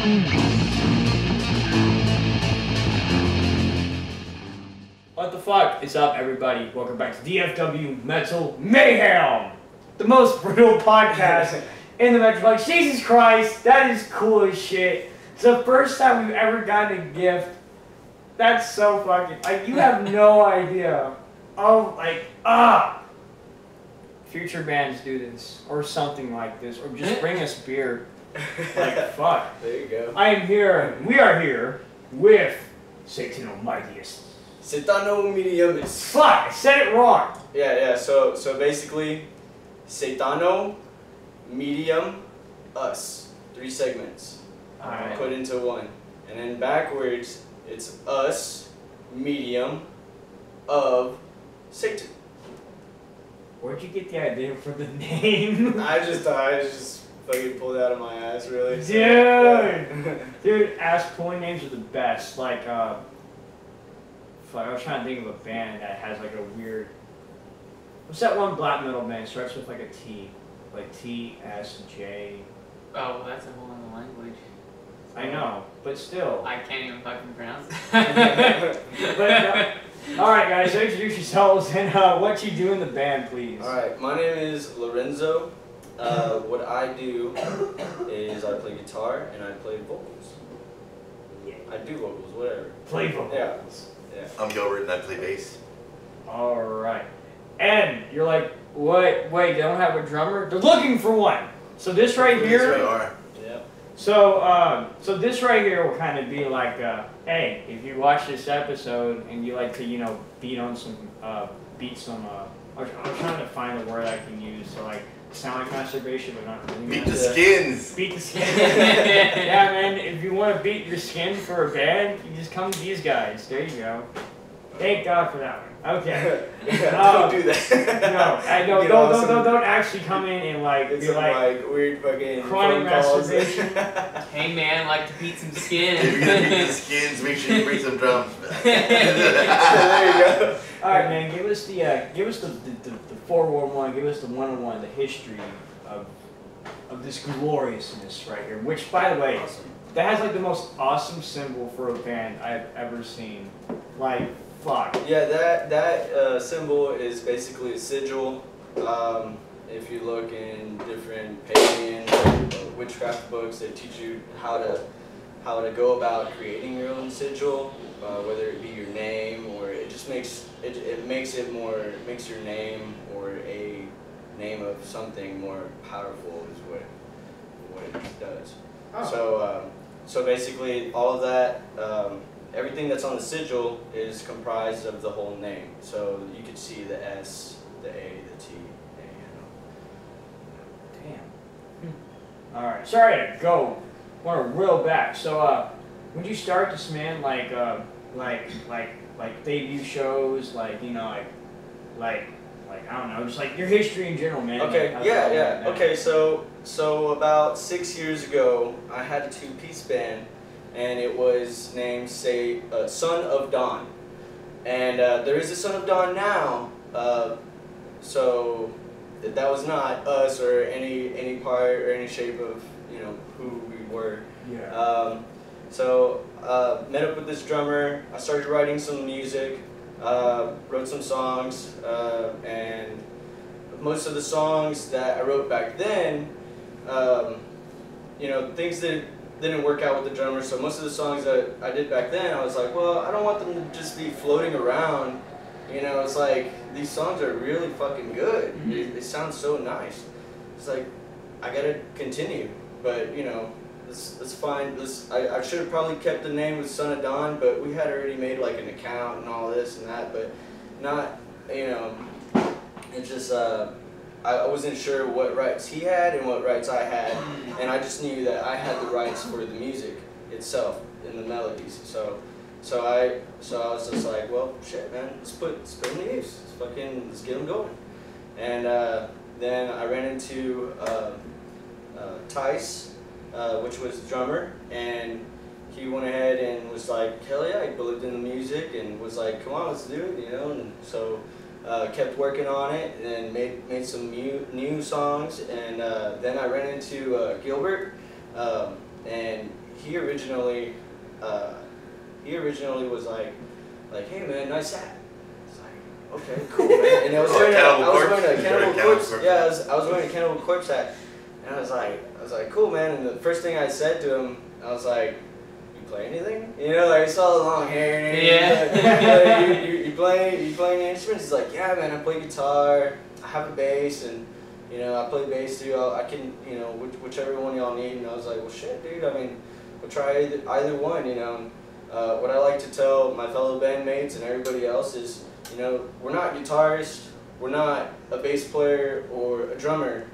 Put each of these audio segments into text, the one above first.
What the fuck is up, everybody? Welcome back to DFW Metal Mayhem, the most brutal podcast in the Metroplex. Jesus Christ, that is cool as shit. It's the first time we've ever gotten a gift. That's so fucking, like, you have no idea. Oh, like, future bands do this, or something like this, or just bring us beer. Like, fuck. There you go. We are here with Satanomediumus. Satanomediumus. Fuck, I said it wrong. Yeah. So basically, Satano, medium, us. 3 segments. Alright. Put into one. And then backwards, it's us, medium, of Satan. Where'd you get the idea for the name? I just fucking pulled it out of my ass, really. Dude! So, yeah. Dude, ass pulling names are the best. Like, fuck, I was trying to think of a band that has like a weird. What's that one black metal band? Starts with like a T. Like T, S, J. Oh, well, that's a whole other language. I know, but still. I can't even fucking pronounce it. But, alright, guys, so introduce yourselves and what you do in the band, please. Alright, my name is Lorenzo. What I do is I play guitar and I play vocals. Yeah. I do vocals, whatever. Play vocals. Yeah. I'm Gilbert and I play bass. Alright. And you're like, what? Wait, they don't have a drummer? They're looking for one. So this right here. Yes, we are. Yeah. So this right here will kind of be like, hey, if you watch this episode and you like to, you know, beat some. I was trying to find a word I can use to like sound like masturbation, but not really. Beat the skins. Beat the skin. Yeah, man. If you want to beat your skin for a band, you just come to these guys. There you go. Thank God for that one. Okay. Don't do that. No, don't actually come in and like It's be like weird fucking chronic phone calls. masturbation. Hey man, like to beat some skin. If you're gonna beat the skins, make sure you bring some drums back. There you go. All right, man. Give us the 411. Give us the 101, the history of this gloriousness right here. Which, by the way, Awesome. that has like the most awesome symbol for a band I've ever seen. Like, fuck. Yeah, that symbol is basically a sigil. If you look in different pagan witchcraft books, they teach you how to go about creating your own sigil, whether it be your name or it just makes your name or a name of something more powerful is what it does. Oh. So basically all of that. Everything that's on the sigil is comprised of the whole name. So you can see the S, the A, the T, Damn. Alright, sorry to go. Want to reel back. So, when did you start this, man? Like debut shows, like, you know, like I don't know, just like your history in general, man. Okay, Like, yeah. Okay, so about 6 years ago, I had a 2-piece band, and it was named Son of Dawn. And there is a Son of Dawn now, so that was not us or any part or any shape of, you know, who we were. Yeah. So met up with this drummer. I started writing some music, wrote some songs, and most of the songs that I wrote back then, you know, things that didn't work out with the drummer. So most of the songs that I did back then, I was like, well, I don't want them to just be floating around. You know, it's like these songs are really fucking good. Mm-hmm. They sound so nice. It's like I gotta continue, but you know. Let's find this. I should have probably kept the name with Son of Dawn, but we had already made like an account and all this and that, but not, you know, it's just, I wasn't sure what rights he had and what rights I had, and I just knew that I had the rights for the music itself and the melodies. So I was just like, well, shit, man, let's put them to use. Let's get them going. And then I ran into Tice. Which was the drummer, and he went ahead and was like, hell yeah, he believed in the music and was like, come on, let's do it, you know. And so kept working on it and made some new songs. And then I ran into Gilbert, and he originally was like, hey man, nice hat. It's like, okay, cool, man. And I was wearing a Cannibal Corpse. Yeah, I was wearing a Cannibal Corpse hat, and I was like, cool, man. And the first thing I said to him, I was like, you play anything? You know, like I saw the long hair. And like, you playing instruments? He's like, yeah, man, I play guitar. I have a bass, and you know, I play bass too. I can, you know, whichever one y'all need. And I was like, well, shit, dude. I mean, we'll try either one. You know. What I like to tell my fellow bandmates and everybody else is, you know, we're not guitarists, we're not a bass player or a drummer,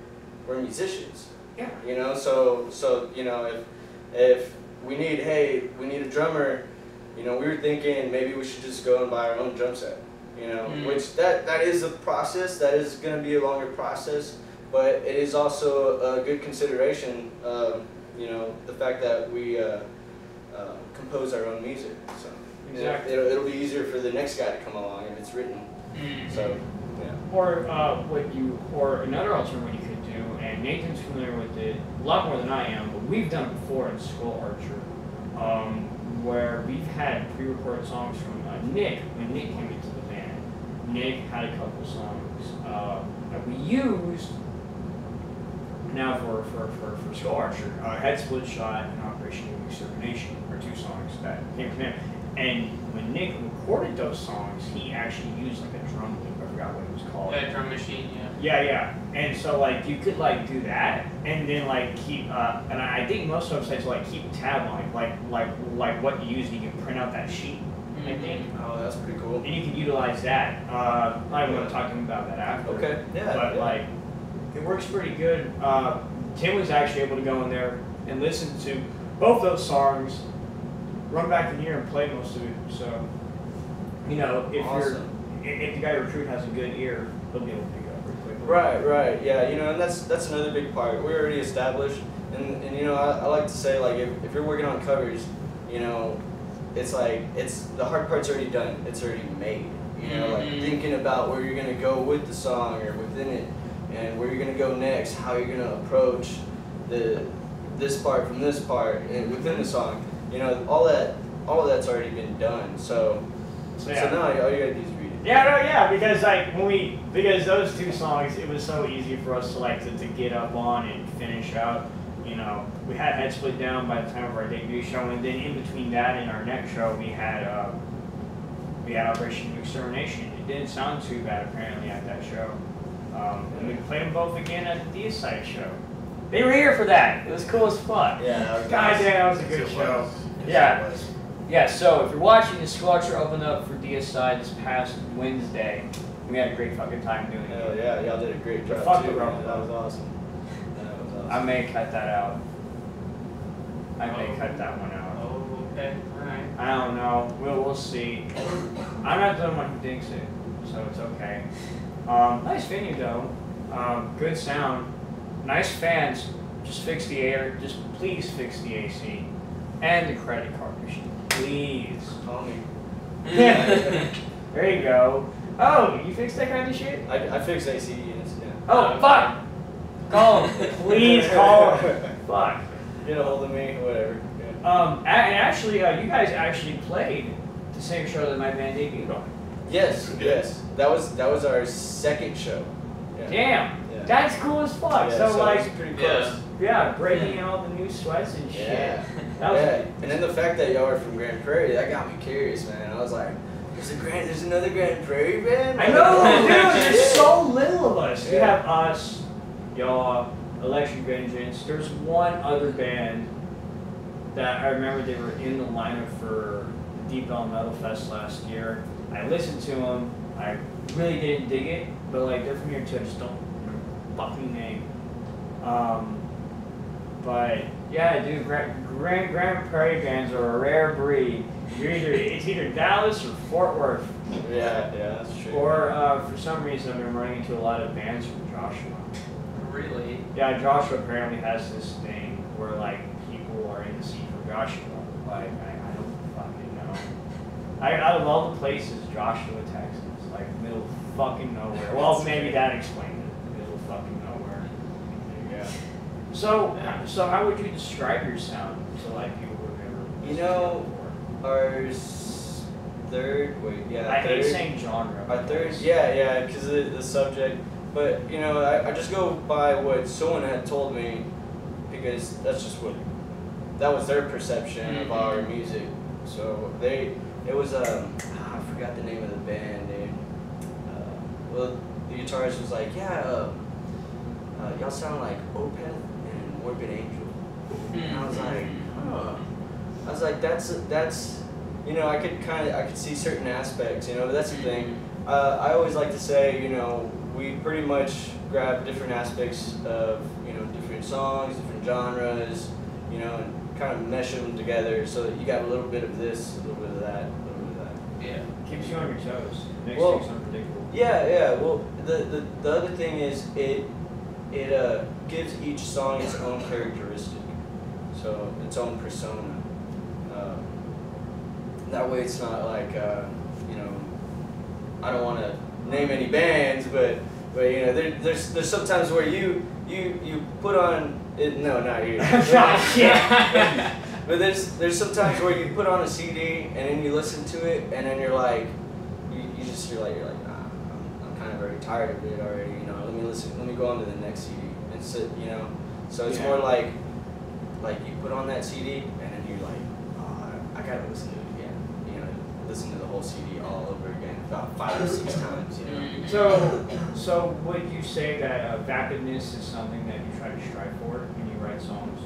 we're musicians. Yeah. You know, so you know, if we need a drummer, you know, we were thinking maybe we should just go and buy our own drum set. You know, which that is a process, that is going to be a longer process, but it is also a good consideration. You know, the fact that we compose our own music, so exactly. it'll be easier for the next guy to come along if it's written. So yeah. Or another alternative what you could do, and Nathan's familiar with it a lot more than I am, but we've done it before in Skull Archer, where we've had pre-recorded songs from Nick when Nick came into the band. Nick had a couple songs that we used. Now for Skull Archer, Head Split Shot and Operation Extermination are two songs that came from him. And when Nick recorded those songs, he actually used like a drum loop. I forgot what it was called. Yeah, drum machine. Yeah. Yeah. And so like you could like do that, and then like keep. And I think most websites like keep a tab on like what you use, and you can print out that sheet. I think. Oh, that's pretty cool. And you can utilize that. I'm going to talk to him about that after. Okay. Yeah. But like. It works pretty good. Tim was actually able to go in there and listen to both those songs, run back in here and play most of it. So, you know, if the guy you recruit has a good ear, he'll be able to pick it up pretty quickly. Right. Yeah, you know, and that's another big part. We're already established, and you know, I like to say, like, if you're working on covers, you know, it's like the hard part's already done. It's already made. You know, like thinking about where you're gonna go with the song or within it. And where you're gonna go next, how you're gonna approach this part from this part and within the song, you know, all of that's already been done. So now all you gotta do is read it. Yeah, because like because those two songs, it was so easy for us to get up on and finish out. You know, we had Head Split Down by the time of our debut show, and then in between that and our next show, we had Operation Extermination. It didn't sound too bad apparently at that show. And we played them both again at the D-Side show. They were here for that. It was cool as fuck. Yeah, that was a good show. Yeah, so if you're watching, the Skull Archer opened up for DSI this past Wednesday. We had a great fucking time doing it. Oh yeah, y'all did a great job fuck too. the Man. That was awesome. I may cut that out. I may cut that one out. Oh, okay. Alright. I don't know. We'll see. I'm not the only one who thinks it, so it's okay. Nice venue though, good sound, nice fans, just fix the air, just please fix the AC, and the credit card machine, please. Call me. There you go. Oh, you fixed that kind of shit? I fixed AC units, yeah. Oh, fuck! Call him, please call him. Fuck. Get a hold of me, whatever. Yeah. And actually, you guys actually played the same show that my band debuted on. Yes. That was our second show. Yeah. Damn, yeah. That's cool as fuck. Yeah, so like, it was pretty close. Yeah, breaking in all the new sweats and shit. Yeah. That was And then the fact that y'all are from Grand Prairie, that got me curious, man. I was like, there's another Grand Prairie band? I know, dude. There's so little of us. We have us, y'all, Electric Vengeance. There's one other band that I remember they were in the lineup for the DFW Metal Fest last year. I listened to them. I really didn't dig it, but like they're from here too. I just don't remember the fucking name. But yeah, dude, Grand Prairie bands are a rare breed. It's either Dallas or Fort Worth. Yeah, that's true. Or for some reason I've been running into a lot of bands from Joshua. Really? Yeah, Joshua apparently has this thing where like people are in the scene for Joshua. Like I don't fucking know. Out of all the places, Joshua, Texas, like middle fucking nowhere. Well, maybe that explained it. Middle fucking nowhere. Yeah. So how would you describe your sound to like people You know, our third, I hate saying genre. Our third, yeah, because of the subject. But, you know, I just go by what someone had told me, because that's just that was their perception of our music. So it was, I forgot the name of the band, dude. Well, the guitarist was like, y'all sound like Opeth and Morbid Angel. And I was like, oh. I was like, that's, you know, I could see certain aspects, you know, but that's the thing. I always like to say, you know, we pretty much grab different aspects of, you know, different songs, different genres, you know, and kind of mesh them together so that you got a little bit of this, a little bit of that, a little bit of that. Yeah, keeps you on your toes. Makes things unpredictable. Yeah. Well, the other thing is it gives each song its own characteristic, so its own persona. That way, it's not like you know, I don't want to name any bands, but you know, there's sometimes where you put on it. No, not you. But there's sometimes where you put on a CD and then you listen to it and then you're like, you're like, nah, I'm kind of very tired of it already. You know, let me go on to the next CD and sit. You know, so it's more like you put on that CD and then you're like, oh, I gotta listen to it again. You know, listen to the whole CD all over again about 5 or 6 times. You know. So would you say that vapidness is something that you try to strive for when you write songs?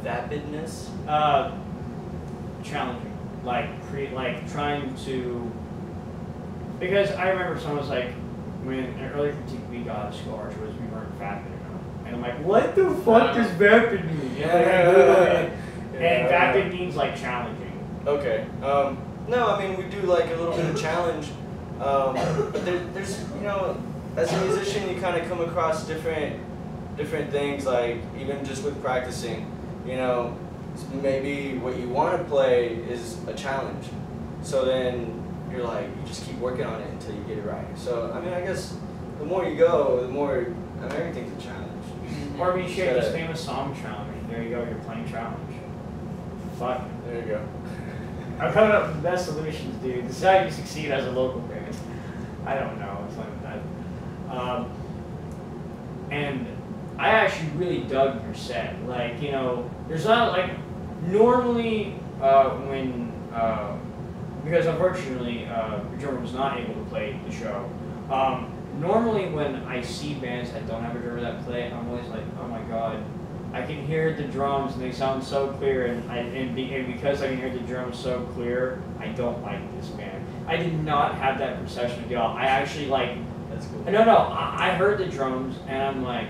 Vapidness? Challenging, like trying to. Because I remember someone was like, when an early critique we got of Scorch was we weren't vapid enough, and I'm like, what the fuck does vapid mean? And vapid means like challenging. Okay. No, I mean we do like a little bit of challenge, but there's you know, as a musician you kind of come across different things, like even just with practicing, you know, maybe what you want to play is a challenge, so then you're like, you just keep working on it until you get it right. So, I mean, I guess the more you go, the more, I mean, everything's a challenge. Or we share this famous song challenge. There you go, you're playing challenge. Fuck. There you go. I'm coming up with the best solutions, dude. This is how you succeed as a local band. I don't know, it's like that. And I actually really dug your set. Like, you know, there's not, like, normally when, because unfortunately, the drummer was not able to play the show. Normally when I see bands that don't have a drummer that play, I'm always like, oh my god, I can hear the drums and they sound so clear, and because I can hear the drums so clear, I don't like this band. I did not have that perception of y'all. I actually like, that's cool. No, I heard the drums and I'm like,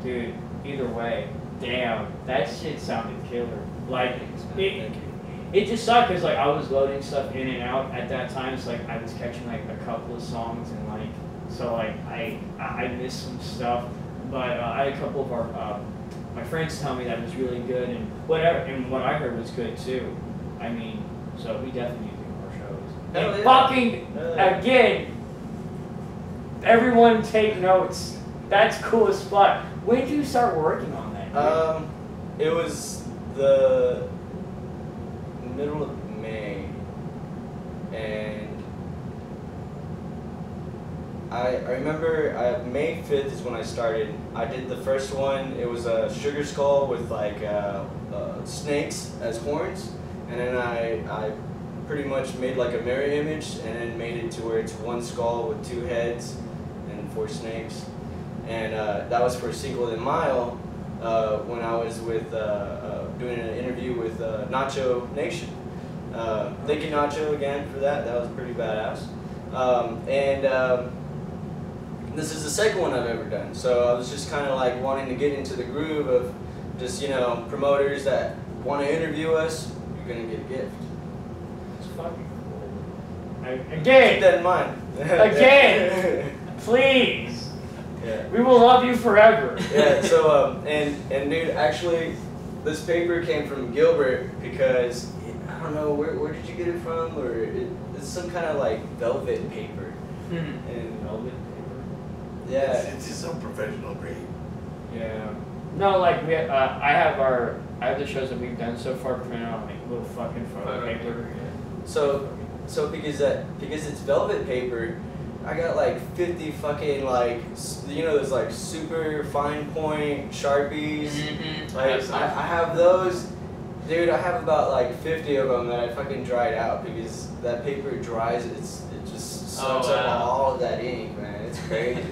dude, either way, damn, that shit sounded killer. Like, it just sucked because like I was loading stuff in and out at that time. So like I was catching like a couple of songs and like so like I missed some stuff. But I had a couple of our my friends tell me that it was really good and whatever, and what I heard was good too. I mean, so we definitely need to do more shows. Hell And yeah. fucking again, everyone take notes. That's cool as fuck. When did you start working on that? It was the middle of May, and I remember May 5th is when I started. I did the first one. It was a sugar skull with like snakes as horns, and then I pretty much made like a mirror image and then made it to where it's one skull with 2 heads and 4 snakes. And that was for Cinco de Mayo when I was with doing an interview with Nacho Nation. Thank you, Nacho, again for that. That was pretty badass. This is the second one I've ever done. So I was just kind of like wanting to get into the groove of just, you know, promoters that want to interview us, you're going to get a gift. It's fucking cool. Keep Again, that in mind. Again. Please. Yeah. We will love you forever. Yeah, so, and dude, actually, this paper came from Gilbert because, I don't know, where did you get it from? Or it's some kind of like velvet paper. And Velvet paper. yeah. It's just so professional grade. Yeah. No, like I have the shows that we've done so far printed on like little fucking photo paper. So because it's velvet paper, I got like 50 fucking like those like super fine point Sharpies. Mm-hmm. Like I have those, dude. I have about like 50 of them that I fucking dried out because that paper dries. It just sucks up all of that ink, man. It's crazy.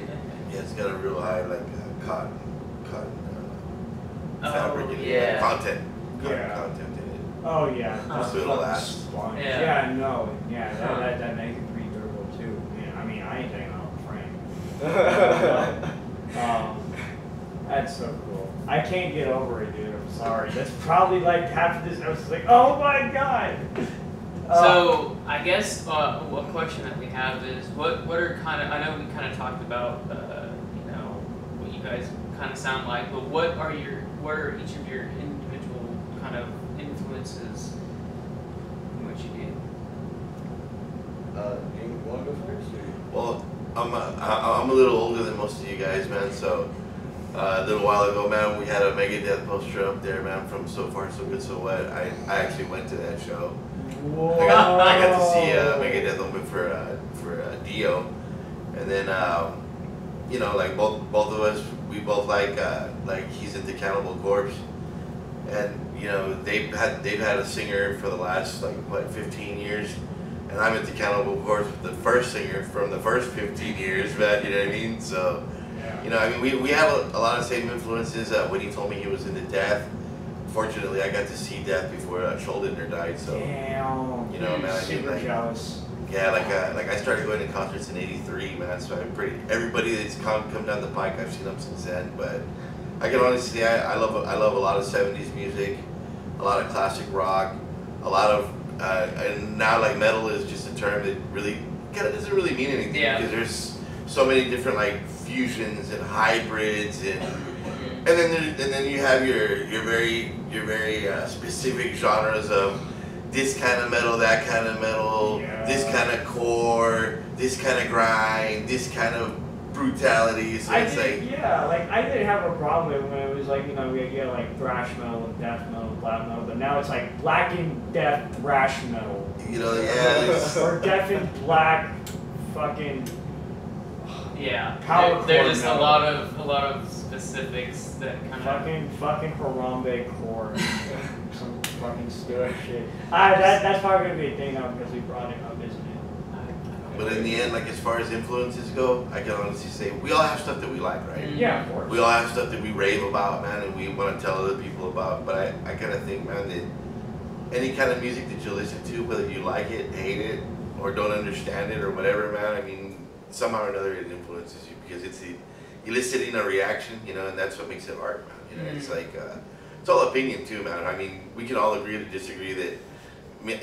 Yeah, it's got a real high like cotton fabric in it. Content in it. Oh yeah, just so it'll last. Sponge. Yeah, no, that makes it pretty durable too. Yeah, I mean, I ain't taking out the frame. That's so cool. I can't get over it, dude. I'm sorry. That's probably like half of this episode. Like, oh my god. So I guess a question that we have is what are kind of, I know we kind of talked about what you guys kind of sound like, but what are each of your individual kind of influences in what you do? Do you want to go first? Well, I'm a little older than most of you guys, man. So a little while ago, man, we had a Megadeth poster up there, man, from So Far So Good So What. I actually went to that show. Whoa. I got to see Megadeth open for Dio, and then like both of us, we both like he's into Cannibal Corpse, and they've had a singer for the last 15 years, and I'm into Cannibal Corpse, the first singer from the first 15 years, man. You know what I mean? So. I mean, we have a lot of same influences. When he told me he was into Death, fortunately, I got to see Death before Scholldinger died. So, damn, man, I mean, super jealous. Yeah, I started going to concerts in '83, man. So everybody that's come down the pike, I've seen them since then. But I can honestly say I love a lot of '70s music, a lot of classic rock, a lot of and now metal is just a term that really kind of doesn't really mean anything because there's so many different fusions and hybrids and then you have your very specific genres of this kind of metal, that kind of metal, this kind of core, this kind of grind, this kind of brutality. So I didn't have a problem with it when it was we get thrash metal and death metal and black metal, but now it's black and death thrash metal. Or death and black fucking. Yeah, power there's just a lot of specifics that kind of fucking Harambe core, some fucking stupid shit. That's probably gonna be a thing now because we brought it up, isn't it? But in the end, as far as influences go, I can honestly say we all have stuff that we like, right? Yeah, of course. We all have stuff that we rave about, man, and we want to tell other people about. But I kind of think, man, that any kind of music that you listen to, whether you like it, hate it, or don't understand it, or whatever, man, I mean. Somehow or another, it influences you because it's eliciting a reaction, and that's what makes it art, man. It's it's all opinion too, man. I mean, we can all agree to disagree that.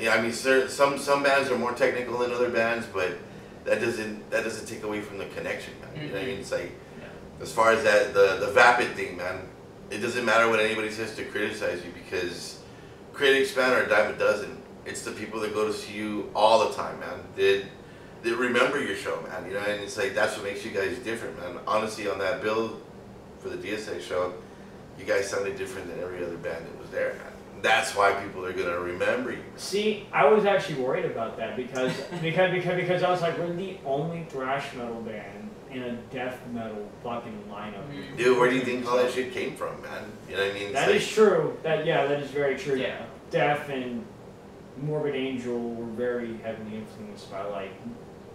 I mean, some bands are more technical than other bands, but that doesn't take away from the connection, man. You know what I mean? It's as far as that the vapid thing, man. It doesn't matter what anybody says to criticize you because critics, man, are a dime a dozen. It's the people that go to see you all the time, man. They remember your show, man, and it's that's what makes you guys different, man. Honestly, on that bill for the DSA show, you guys sounded different than every other band that was there, man. That's why people are gonna remember you. See, I was actually worried about that because I was we're the only thrash metal band in a death metal fucking lineup. Dude, where do you think all that shit came from, man? You know what I mean? That is true. That is very true. Yeah. Death and Morbid Angel were very heavily influenced by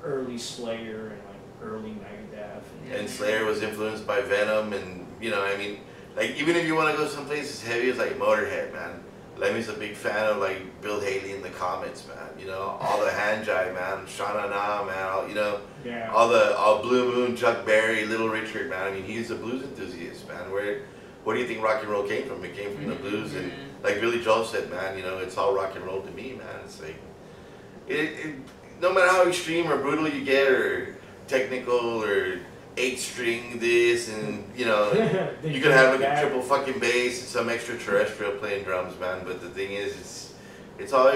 early Slayer and early Megadeth. And Slayer was influenced by Venom, and I mean, even if you want to go someplace as heavy as Motorhead, man. Lemmy's a big fan of Bill Haley and the Comets, man. All the hand jive, man. Shana Na, man. All Blue Moon, Chuck Berry, Little Richard, man. I mean, he's a blues enthusiast, man. Where do you think rock and roll came from? It came from the blues, and Billy Joel said, man, it's all rock and roll to me, man. It's no matter how extreme or brutal you get, or technical, or 8-string this, and you could have a triple fucking bass and some extraterrestrial playing drums, man. But the thing is, it's all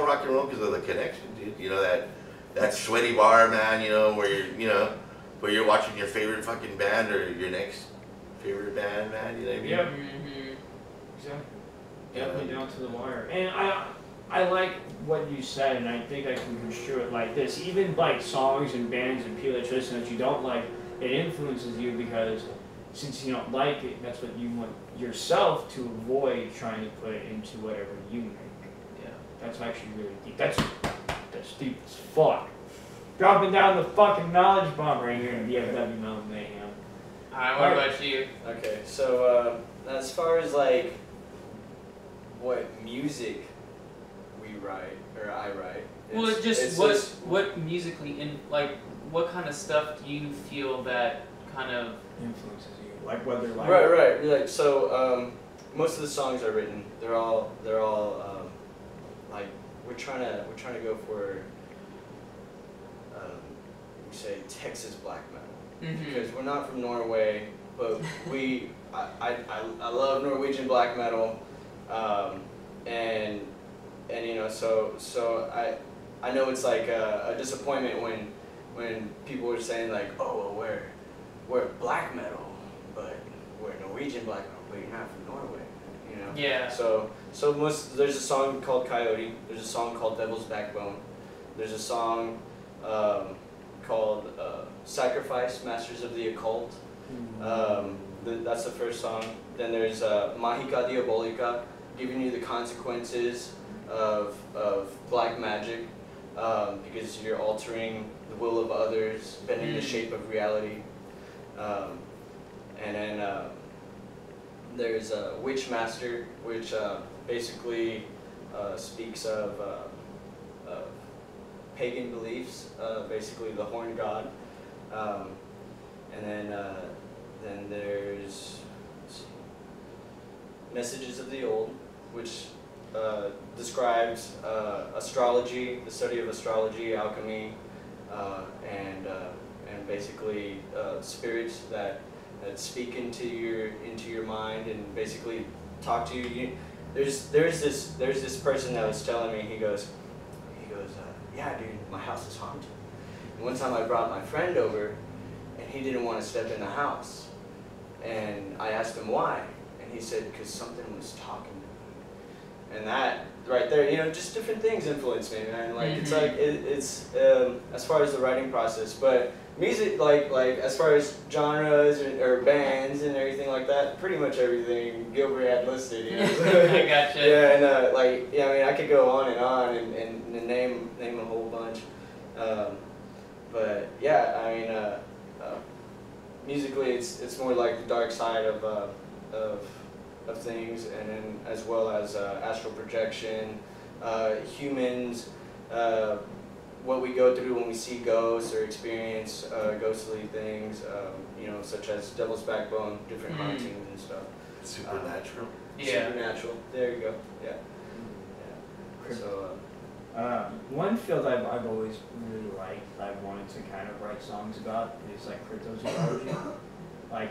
rock and roll because of the connection, dude. That sweaty bar, man. Where you're watching your favorite fucking band or your next favorite band, man. You know what I mean? Yep. Exactly. Definitely down to the wire. And I like what you said, and I think I can construe it like this. Even like songs and bands and people that you listen that you don't like, it influences you because since you don't like it, that's what you want yourself to avoid trying to put it into whatever you make. Yeah. That's actually really deep. That's deep as fuck. Dropping down the fucking knowledge bomb right here in DFW Metal Mayhem. Alright, what about you? Okay, so as far as like what music we write or I write. Well, what musically in like what kind of stuff do you feel that kind of influences you? Like whether like right. Like so, most of the songs are written. They're all like we're trying to go for we say Texas black metal because we're not from Norway, but I love Norwegian black metal, and you know so I know it's like a disappointment when people were saying like, oh well, we're black metal, but we're Norwegian black metal, but you're not from Norway, you know. Yeah. So there's a song called Coyote. There's a song called Devil's Backbone. There's a song called Sacrifice, Masters of the Occult. That's the first song. Then there's Magica Diabolica, giving you the consequences of black magic, because you're altering the will of others, bending the shape of reality. And then there's Witchmaster, which basically speaks of pagan beliefs, basically the horn god. And then there's Messages of the Old, which describes astrology, the study of astrology, alchemy, and basically spirits that speak into your mind and basically talk to you. There's this person that was telling me, he goes, yeah, dude, my house is haunted. And one time I brought my friend over, and he didn't want to step in the house, and I asked him why, and he said because something was talking to me. And that right there, you know, just different things influence me, man. Like it's like it's as far as the writing process, but music, like as far as genres or bands and everything like that, pretty much everything Gilbert had listed. You know? I gotcha. Yeah, and I mean, I could go on and name a whole bunch, but yeah, I mean, musically, it's more like the dark side of things, and then as well as astral projection, humans. What we go through when we see ghosts or experience ghostly things, you know, such as Devil's Backbone, different hauntings and stuff. Supernatural. Yeah. Supernatural. There you go. Yeah. So. One field I've always really liked, I've wanted to kind of write songs about, is like cryptozoology. I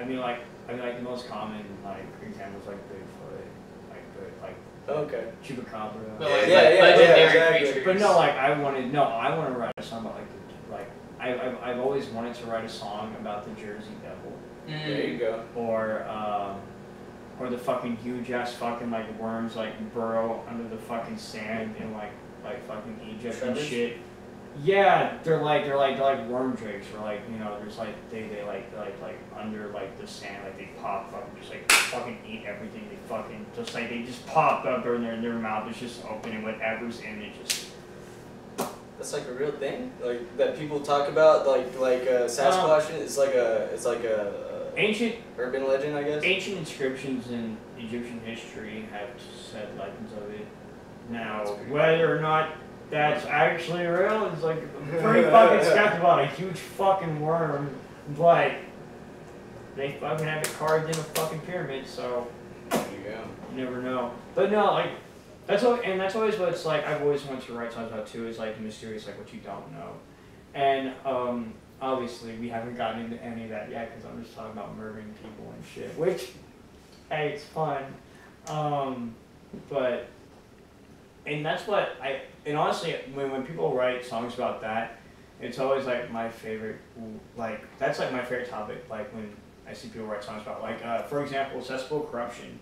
mean the most common like examples like Bigfoot, like Okay. Chupacabra. But like, legendary exactly. creatures. But no, like I want to write a song about I've always wanted to write a song about the Jersey Devil. There you go. Or the fucking huge ass fucking like worms like burrow under the fucking sand in like fucking Egypt and shit. Yeah, they're like worm drakes, or like, you know, there's like they like under like the sand, like they pop up and just like fucking eat everything. They fucking just like they just pop up in their mouth is just open and whatever's in it just. That's like a real thing, like that people talk about, like Sasquatch. It's like a ancient urban legend, I guess. Ancient inscriptions in Egyptian history have said legends of it. Now, whether or not that's actually real, it's like pretty fucking skeptical about a huge fucking worm, but they fucking have it carved in a fucking pyramid, so There you go. you never know. But no, like that's always what it's like. I've always wanted to write songs about too. Is like the mysterious, like what you don't know, and obviously we haven't gotten into any of that yet because I'm just talking about murdering people and shit. Which, hey, it's fun, but. And that's what and honestly, when people write songs about that, It's always like my favorite, like that's like my favorite topic. Like when I see people write songs about, like for example, cesspool corruption,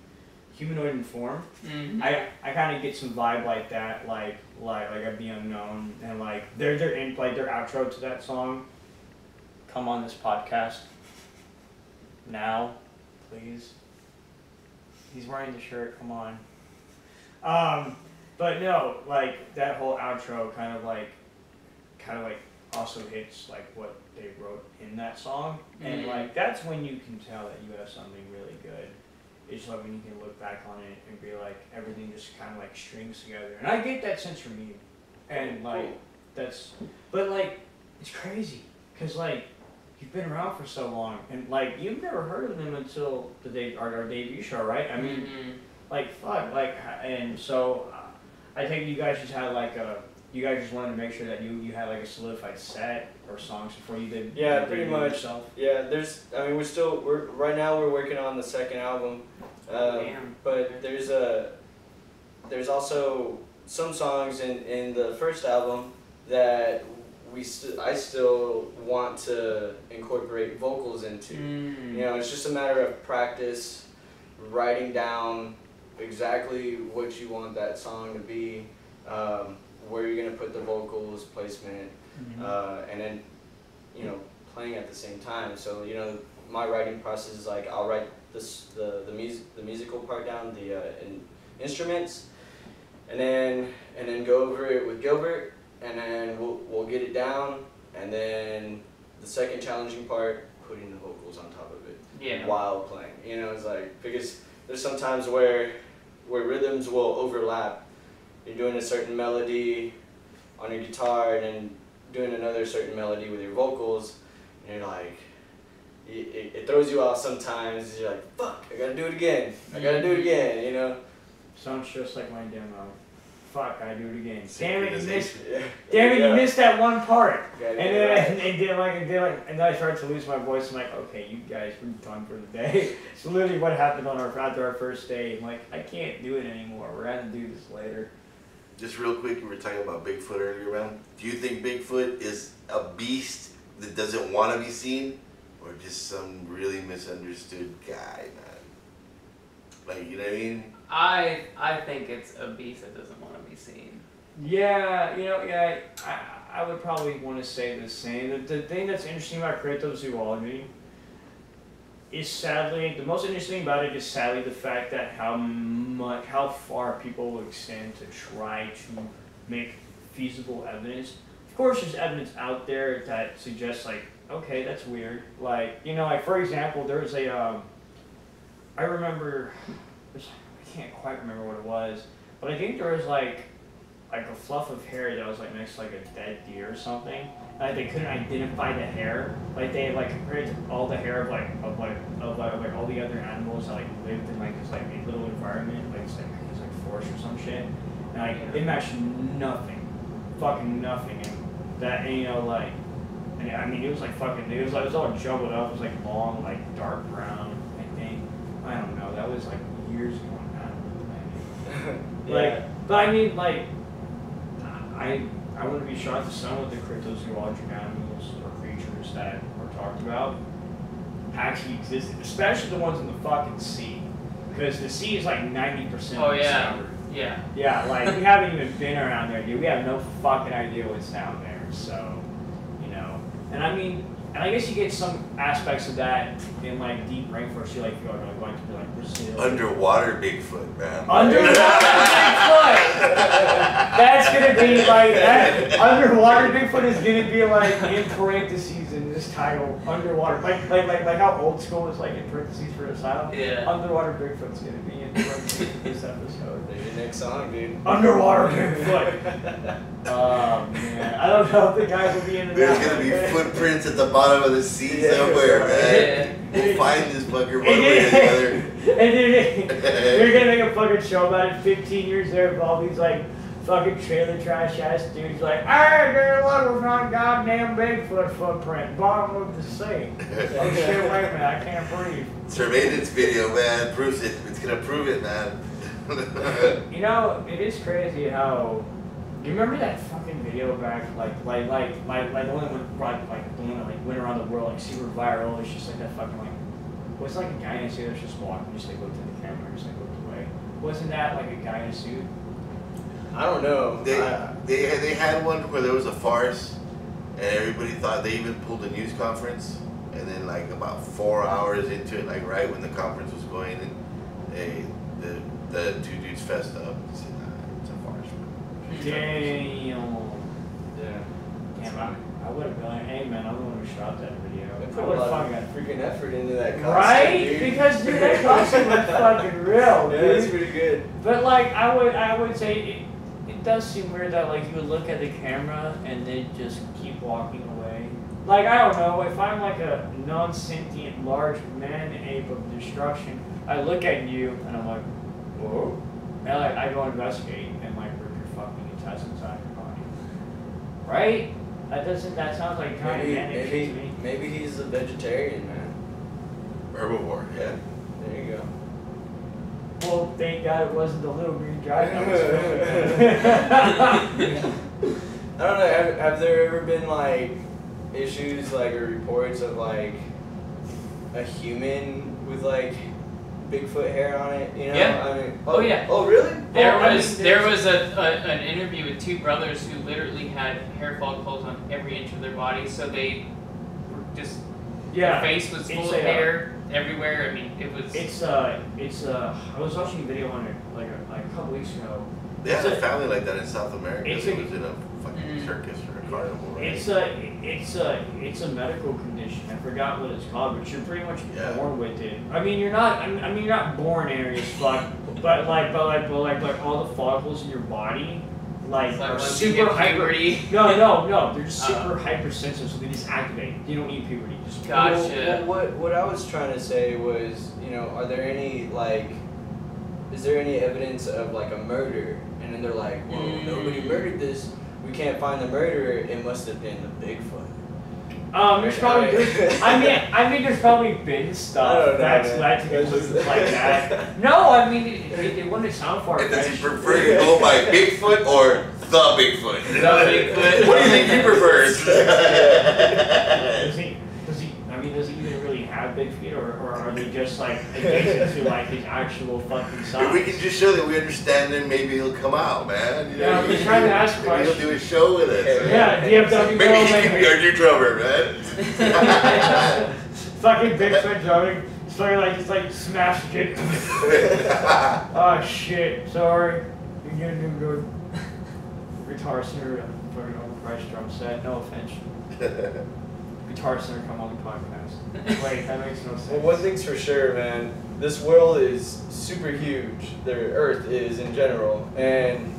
humanoid in form. Mm-hmm. I kind of get some vibe like that, like a Be Unknown, and like their outro to that song. Come on this podcast now, please. He's wearing the shirt. Come on. But no, like that whole outro kind of like also hits like what they wrote in that song, and like that's when you can tell that you have something really good. It's like when you can look back on it and be like everything just kind of like strings together, and I get that sense from you, and like that's, but like it's crazy because like you've been around for so long, and like you've never heard of them until our debut show, right? I mean, like fuck, like, and so I think you guys just had like you guys just wanted to make sure that you had like a solidified set or songs before you did. Yeah, pretty much. Yourself. Yeah, we're right now we're working on the second album, but there's also some songs in the first album that I still want to incorporate vocals into. You know, it's just a matter of practice, writing down exactly what you want that song to be, where you're gonna put the vocals, placement, and then, you know, playing at the same time. So, you know, my writing process is like I'll write the musical part down, the instruments, and then go over it with Gilbert, and then we'll get it down, and then the second challenging part, putting the vocals on top of it while playing. You know, it's like, because there's some times where rhythms will overlap. You're doing a certain melody on your guitar and then doing another certain melody with your vocals, and you're like, it throws you off sometimes. You're like, fuck, I gotta do it again. I gotta do it again, you know? Sounds just like my demo. Fuck, I do it again. Damn it, you missed that one part. And then I started to lose my voice. I'm like, okay, you guys, we're done for the day. It's literally what happened after our first day. I'm like, I can't do it anymore. We're gonna do this later. Just real quick, you were talking about Bigfoot earlier, man. Do you think Bigfoot is a beast that doesn't want to be seen, or just some really misunderstood guy, man? Like, you know what I mean? I think it's a beast that doesn't want to be seen. Yeah, you know, yeah, I would probably want to say the same. The thing that's interesting about cryptozoology is the most interesting thing about it is sadly the fact that how far people will extend to try to make feasible evidence. Of course, there's evidence out there that suggests like, okay, that's weird. Like, you know, like for example, there was I remember, I can't quite remember what it was, but I think there was like a fluff of hair that was like next to like a dead deer or something. Like they couldn't identify the hair. Like they like compared it to all the hair of all the other animals that like lived in like this like little environment, like it's like forest or some shit. And like it matched nothing, fucking nothing. And that, and, you know, like, and I mean it was like fucking, it was all jumbled up. It was like long, like dark brown. I think, I don't know. That was like years ago. But I mean, like, I wouldn't be shocked if some of the cryptozoological animals or creatures that were talked about actually existed, especially the ones in the fucking sea, because the sea is like 90%. Oh yeah, yeah. Yeah, like we haven't even been around there, dude. We have no fucking idea what's down there. So, you know, and I mean. And I guess you get some aspects of that in like deep rainforest. You like you're going to be like Brazil. Underwater Bigfoot, man. Underwater Bigfoot. That's gonna be like that. Underwater Bigfoot is gonna be like in parentheses in this title. Underwater, like how old school is like in parentheses for Asylum. Yeah. Underwater Bigfoot's gonna be in parentheses for this episode. Maybe next song, dude. Underwater Bigfoot. Oh man, I don't know if the guys will be into There's that. There's gonna be footprints at the bottom of the sea somewhere, man. We'll find this fucker one way or the other. And they're gonna make a fucking show about it 15 years there with all these like fucking trailer trash ass dudes like, hey dude, look, we found a goddamn Bigfoot footprint, bottom of the sea. Oh shit, wait a minute, I can't breathe. Surveillance video, man, proves it. It's gonna prove it, man. You know, it is crazy how You remember that fucking video back, like the one that went around the world, like super viral. It's just like that fucking like, was like a guy in a suit that's just walking, just like looked at the camera, just like looked away. Wasn't that like a guy in a suit? I don't know. They had one where there was a farce, and everybody thought they even pulled a news conference, and then like about 4 hours into it, like right when the conference was going, and the two dudes fessed up and said, nah, it's a farce. Damn. Yeah. Damn, I would have been like, hey man, I'm the one who shot that video. They I put a would lot have of fucking freaking effort into that costume, right? dude. Because dude, that costume was fucking real, Yeah, dude. it's pretty good. But like I would say it does seem weird that like you would look at the camera and then just keep walking away. Like I don't know, if I'm like a non-sentient large man-ape of destruction, I look at you and I'm like, whoa. And like I go investigate and like rip your fucking intestines out of your body. Right? That sounds like kind of manic shit to me. Maybe he's a vegetarian, man. Herbivore, yeah. There you go. Well, thank God it wasn't the little green dragon I was filming. I don't know. Have there ever been like issues like or reports of like a human with like Bigfoot hair on it? You know? Yeah. I mean, Oh, yeah. Oh really? There was an interview with two brothers who literally had hair follicles on every inch of their body, so they were just their face was full of hair everywhere. I mean, it was. I was watching a video on it like a couple weeks ago. They had a family like that in South America. It was in a fucking Mm-hmm. circus or a carnival, right? It's a medical condition. I forgot what it's called, but you're pretty much born with it. I mean, you're not born angry as fuck, but all the follicles in your body are super hyper. No, they're just super hypersensitive, so they just activate. You don't need puberty. Just Gotcha. Well, what I was trying to say was, you know, are there any like, is there any evidence of like a murder? And then they're like, well, nobody murdered this. We can't find the murderer. It must have been the Bigfoot. There's probably. I mean, there's probably been stuff that's led to conclusions like that. No, I mean, it wouldn't sound far-fetched. Does he prefer to go by Bigfoot or the Bigfoot? The Bigfoot. What do you think he prefers? Does he even really have big feet, or are they just like adjacent to like his actual fucking size? If we can just show that we understand him, maybe he'll come out, man. You know, Yeah, we're trying to ask maybe questions. he'll do a show with us. Yeah, DFW Maybe Metal he can be Mayhem. our new drummer, man. Fucking Bigfoot drumming. It's just like smash it. Oh shit, sorry. You're getting too good. Guitar center for an overpriced drum set. No offense. Guitar center come on the podcast. Wait, that makes no sense. Well, one thing's for sure, man. This world is super huge. The Earth is in general, and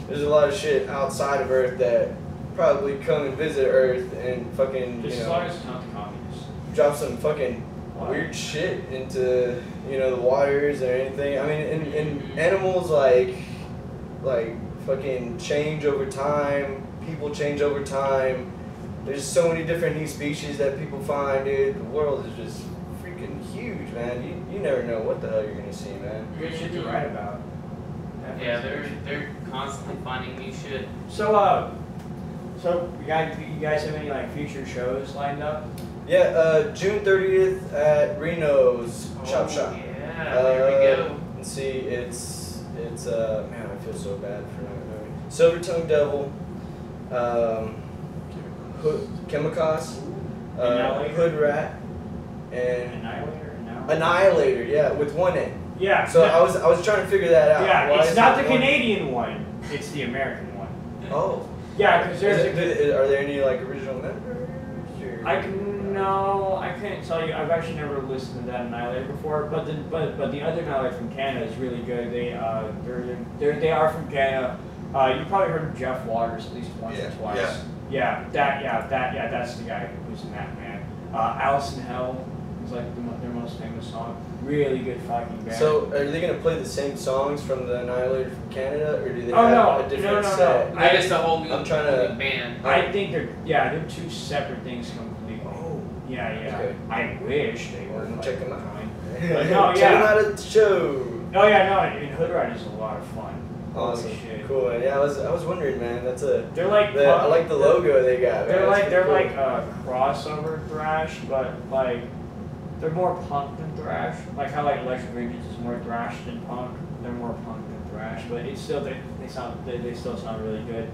there's a lot of shit outside of Earth that probably come and visit Earth and fucking, Just as long as it's not the communists. drop some fucking weird shit into, you know, the waters or anything. I mean, and animals like fucking change over time. People change over time. There's so many different new species that people find, dude. The world is just freaking huge, man. You never know what the hell you're gonna see, man. Good shit to write about. Yeah, they're constantly finding new shit. So you guys have any like future shows lined up? Yeah, June 30th at Reno's Chop Shop. Yeah, there we go. Let's see, it's man, I feel so bad for not knowing. Silver Tongue Devil, Chemicals, Hood Rat, and Annihilator, yeah, with one N. Yeah. So I was trying to figure that out. Yeah, Why it's is not it the one? Canadian one. It's the American one. Oh. Yeah, because there's Are there any like original members? Or? I can't tell you. I've actually never listened to that Annihilator before, but the other Annihilator from Canada is really good. They are from Canada. You probably heard of Jeff Waters at least once or twice. Yeah, that's the guy who's in that, man. Alice in Hell is like their most famous song. Really good fucking band. So are they gonna play the same songs from the Annihilator from Canada, or do they Oh, have no. a different No. set? I guess the whole new I'm trying to- band. I think they're two separate things completely. Oh. Yeah. Okay. I wish they were. Well, like, check them out. But no, Check them out at the show. Oh yeah, no. I mean, Hood Rat is a lot of fun. Awesome. Shit. Cool. Man. Yeah, I was wondering, man. That's a. They're like. I like the logo they got. They're man. like That's pretty crossover thrash, but like they're more punk than thrash. Like how like Electric Regions is more thrash than punk. They're more punk than thrash, but it's still they still sound really good.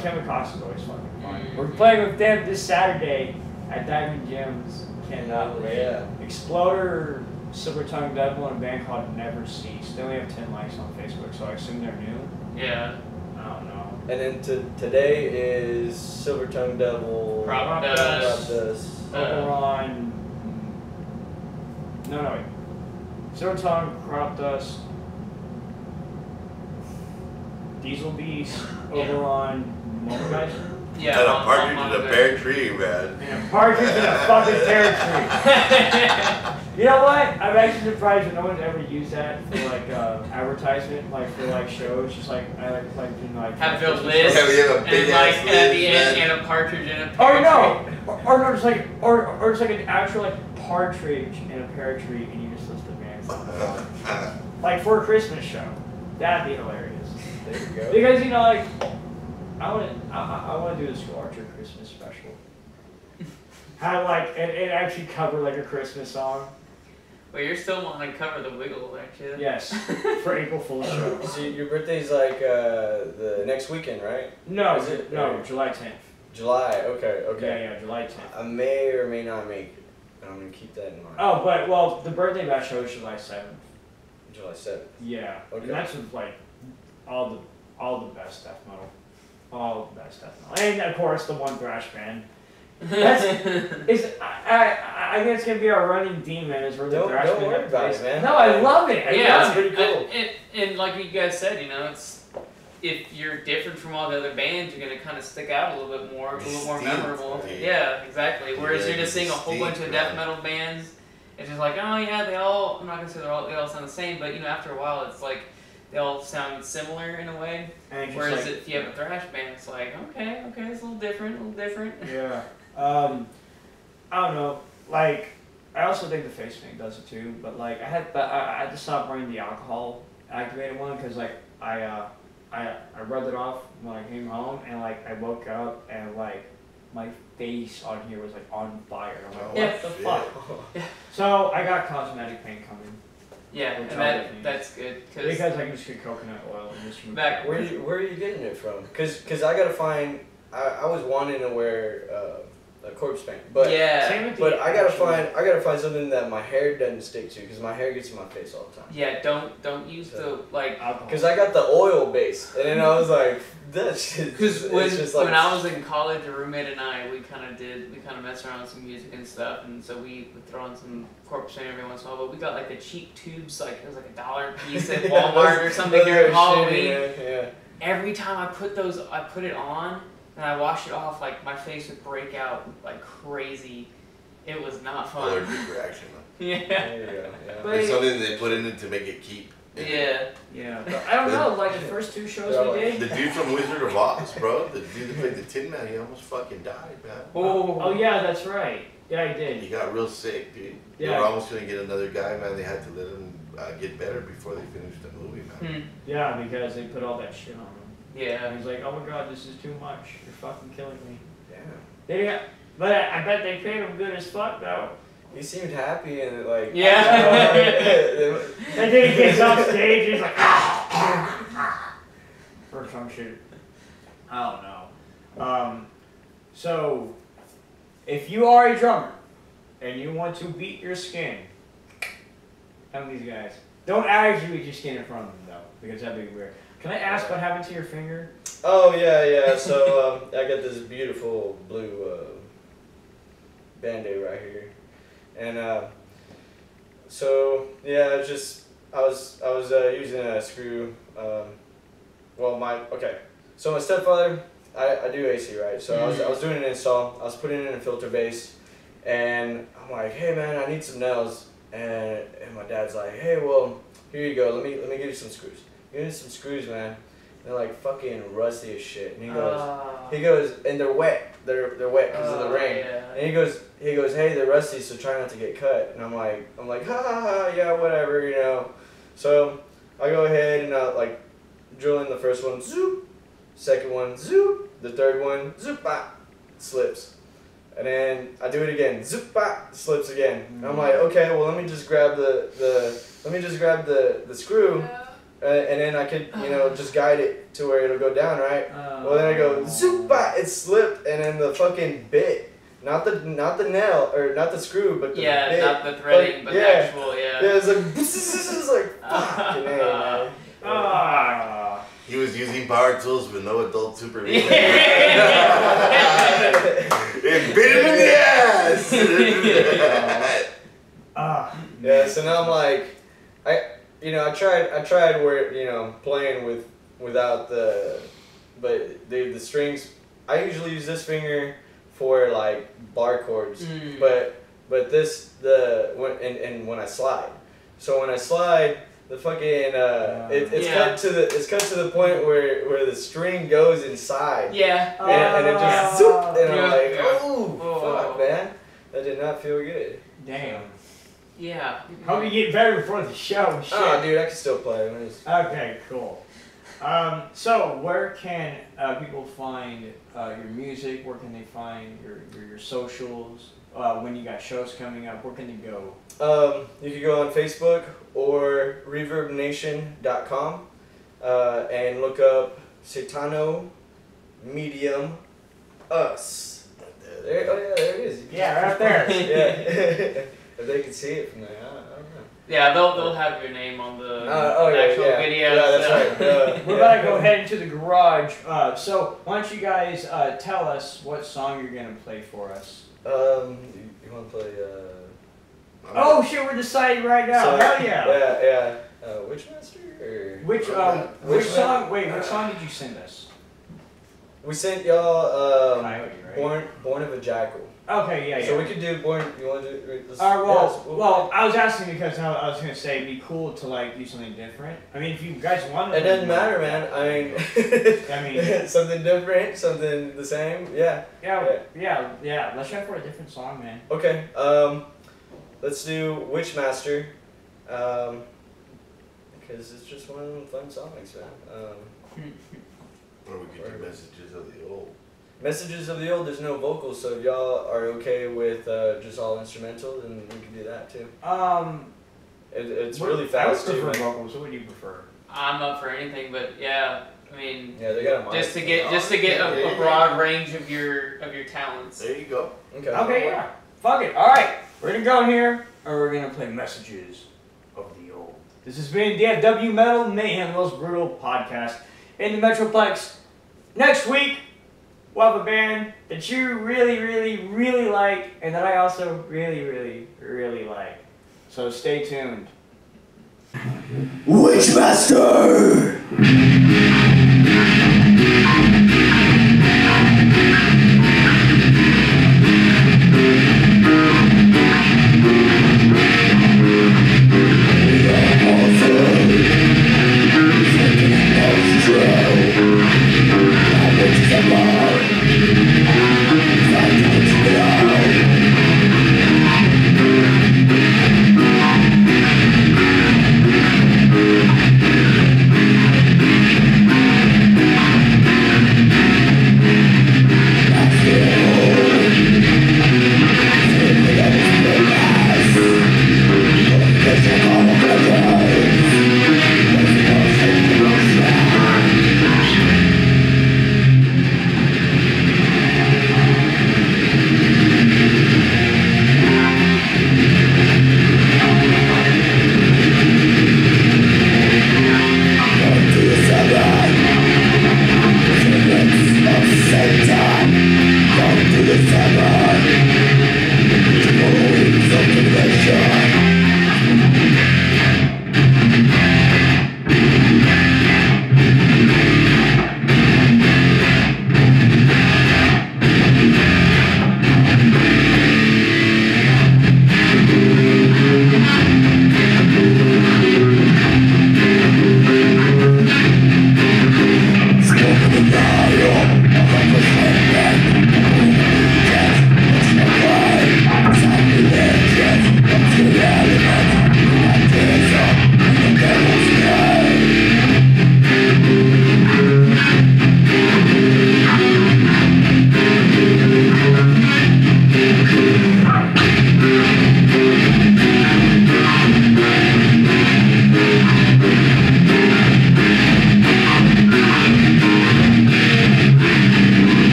Kevin Cox is always fucking fun. We're playing with them this Saturday at Diamond Gems. Cannot wait. Yeah. Exploder, Silver Tongue Devil, and a band called Never Cease. They only have 10 likes on Facebook, so I assume they're new. Yeah. I don't know. And then today is Silver Tongue Devil. Crop Dust. Over on. No, wait. Silver Tongue, Crop Dust, Diesel Beast, over on Mobilizer. Yeah. And a partridge in a pear tree, man. And a partridge in a fucking pear tree. You know what? I'm actually surprised that no one's ever used that for like advertisement, like for like shows. Just like I like doing like. Have the list. Yeah, we have a big and like ass at the list, end, man. and a partridge in a pear Or tree. no, or no, just like or it's like an actual like partridge in a pear tree, and you just list the bands. Like for a Christmas show, that'd be hilarious. There you go. Because you know, like I want to do the School Archer Christmas special. How like it actually cover like a Christmas song. Well, you're still wanting to cover the Wiggle, aren't you? Yes, for April Fool's show. So your birthday's like the next weekend, right? No, Is it? no, July 10th. July. Okay. Yeah, July 10th. I may or may not make it, but I'm gonna keep that in mind. Oh, but well, the birthday bash show is July 7th. July 7th. Yeah, Okay. and that's with like all the best death metal, all the best death metal, and of course the one thrash band. I think it's gonna be our running demon is we're the thrash band. Don't worry about it, man. No, I love it. Yeah, it's pretty cool. And like you guys said, you know, it's if you're different from all the other bands, you're gonna kind of stick out a little bit more, a little more Distinct, memorable. right? Yeah, exactly. Whereas Yeah, you're just seeing a whole bunch of distinct, death metal bands, it's just like, oh yeah, they all. I'm not gonna say they all sound the same, but you know, after a while, it's like they all sound similar in a way. And it's just Whereas like, if you have a thrash band, it's like, okay, it's a little different. yeah. I don't know. Like, I also think the face paint does it too. But like, I had to stop running the alcohol activated one because like I rubbed it off when I came home and like I woke up and like my face on here was like on fire. I'm like, what the fuck? So I got cosmetic paint coming. Yeah, Which and that's good Because I can just get coconut oil and just remove Back- it. Where are you getting it from? Cause I gotta find. I was wanting to wear a corpse paint, but yeah. Same with the but I gotta actual- find something that my hair doesn't stick to, cause my hair gets in my face all the time. Yeah, don't use the like. alcohol. Cause I got the oil base, and then I was like, that shit. Because it's just like, when I was in college, a roommate and I, we kind of messed around with some music and stuff, and so we would throw on some corpse paint every once in a while. But we got like the cheap tubes, like it was like $1 a piece at Walmart or something those during are Halloween. shitty, yeah. Every time I put it on and I washed it off, like my face would break out like crazy. It was not fun. Allergic reaction. Yeah. There you go. Yeah. But- It's something they put in it to make it keep. Yeah. Yeah, but I don't know. Like the first two shows we did. The dude from Wizard of Oz, bro. The dude that played the Tin Man, he almost fucking died, man. Oh yeah, that's right. Yeah, he did. He got real sick, dude. They Yeah. were almost gonna get another guy, man. They had to let him get better before they finished the movie, man. Yeah, because they put all that shit on him. Yeah. And he's like, oh my god, this is too much. You're fucking killing me. Yeah. Yeah, but I bet they paid him good as fuck though. He seemed happy and like. Yeah. And then he gets off stage, he's like, or some shit. I don't know. So, if you are a drummer and you want to beat your skin, come these guys. Don't actually beat your skin in front of them though, because that'd be weird. Can I ask what happened to your finger? Oh yeah. So I got this beautiful blue Band-Aid right here, and so yeah, it's just I was using a screw. So my stepfather, I do AC, right? So I was doing an install. I was putting in a filter base, and I'm like, hey man, I need some nails, and my dad's like, hey, well, here you go. Let me give you some screws. Give me some screws, man. They're like fucking rusty as shit. And he goes, and they're wet. They're wet because of the rain. Yeah. And he goes, hey, they're rusty, so try not to get cut. And I'm like, ha ha ha, yeah, whatever, you know. So I go ahead and like drill in the first one, zoop. Second one, zoop. The third one, zoop, bop, slips. And then I do it again, zoop, bop, slips again. And I'm like, okay, well let me just grab the screw, and then I could, you know, just guide it to where it'll go down, right? Well then I go, zoop, bop, it slipped, and then the fucking bit. Not the nail, or not the screw, but the bit. not the threading, but the actual, Yeah, it's like, it's like, fucking man. He was using power tools with no adult supervision. It bit him in the ass. Yeah, so now I'm like, I tried where, you know, playing without but the strings. I usually use this finger for like bar chords, but when I slide. So when I slide, the fucking it's cut to the point where the string goes inside. Yeah. And it just zoop, and I'm like, oh fuck, man, that did not feel good. Damn. Yeah. Hope you get better before the show. Shit. Oh, dude, I can still play. Okay, cool. So where can people find your music? Where can they find your socials? When you got shows coming up, where can they go? You can go on Facebook or ReverbNation.com and look up Satanomediumus. There it is. Yeah, right there. Yeah. If they can see it from there, I don't know. Yeah, they'll have your name on the actual video. Yeah, that's right. We're about to go head into the garage. So why don't you guys tell us what song you're gonna play for us? You want to play? Oh shit, we're deciding right now. So, Hell yeah. Yeah. Witchmaster? Which song? Wait, which song did you send us? We sent y'all Coyote, right? Born of a Jackal. Okay, yeah. So we could do Born. You want to do? Well, I was asking because I was gonna say it'd be cool to like do something different. I mean, if you guys want to. It doesn't matter, man. I mean, something different, something the same. Yeah. Let's try for a different song, man. Okay. Let's do Witchmaster. Because it's just one of them fun songs, man. Or we could do Messages of the Old. Messages of the Old, there's no vocals, so if y'all are okay with just all instrumental, then we can do that too. It's really fast too. I prefer vocals. What would you prefer? I'm up for anything, but yeah, I mean, yeah, they got a mic. just to get a broad range of your talents. There you go. Okay, yeah. Fuck it. All right, we're gonna go in here, and we're gonna play Messages of the Old. This has been DFW Metal Mayhem, the most brutal podcast in the Metroplex. Next week, we'll have a band that you really, really, really like, and that I also really, really, really like. So stay tuned. Witchmaster!